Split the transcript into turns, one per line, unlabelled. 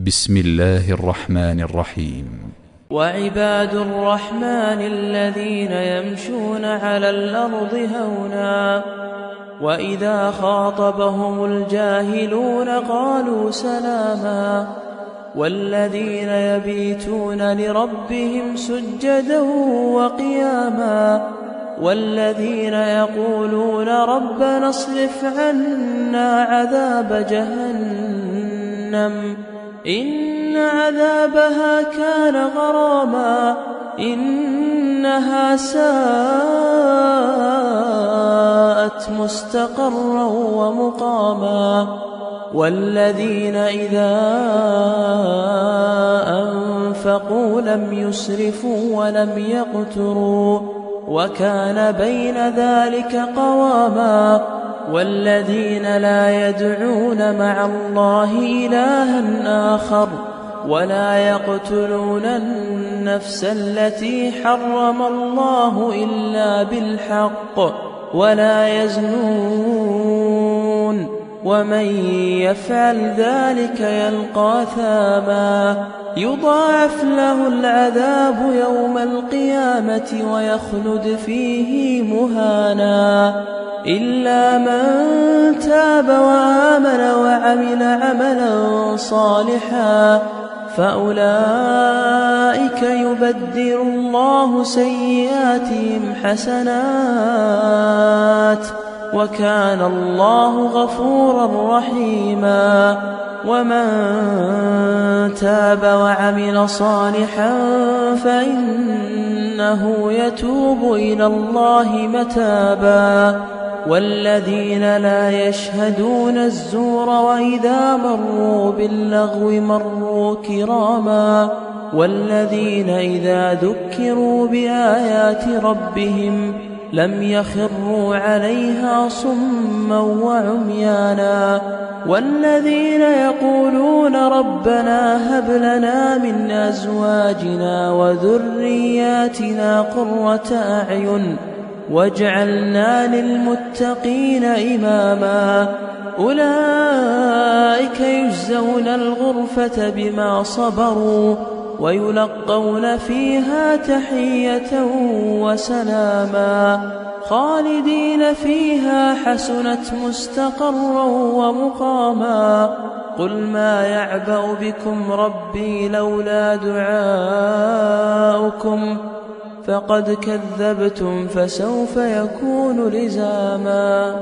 بسم الله الرحمن الرحيم.
وعباد الرحمن الذين يمشون على الأرض هونا وإذا خاطبهم الجاهلون قالوا سلاما والذين يبيتون لربهم سجدا وقياما والذين يقولون ربنا اصرف عنا عذاب جهنم إن عذابها كان غراما إنها ساءت مستقرا ومقاما والذين إذا أنفقوا لم يسرفوا ولم يقتروا وكان بين ذلك قواما والذين لا يدعون مع الله إلها آخر ولا يقتلون النفس التي حرم الله إلا بالحق ولا يزنون ومن يفعل ذلك يلقى ثاما يضاعف له العذاب يوم القيامة ويخلد فيه مهانا إلا من تاب وآمن وعمل عملا صالحا فأولئك يبدل الله سيئاتهم حسنات وكان الله غفورا رحيما ومن تاب وعمل صالحا فإنه يتوب إلى الله متابا والذين لا يشهدون الزور وإذا مروا باللغو مروا كراما والذين إذا ذكروا بآيات ربهم لم يخروا عليها صما وعميانا والذين يقولون ربنا هب لنا من أزواجنا وذرياتنا قرة أعين واجعلنا للمتقين إماما أولئك يجزون الغرفة بما صبروا ويلقون فيها تحية وسلاما خالدين فيها حسنت مستقرا ومقاما قل ما يعبأ بكم ربي لولا دعاؤكم فقد كذبتم فسوف يكون لزاما.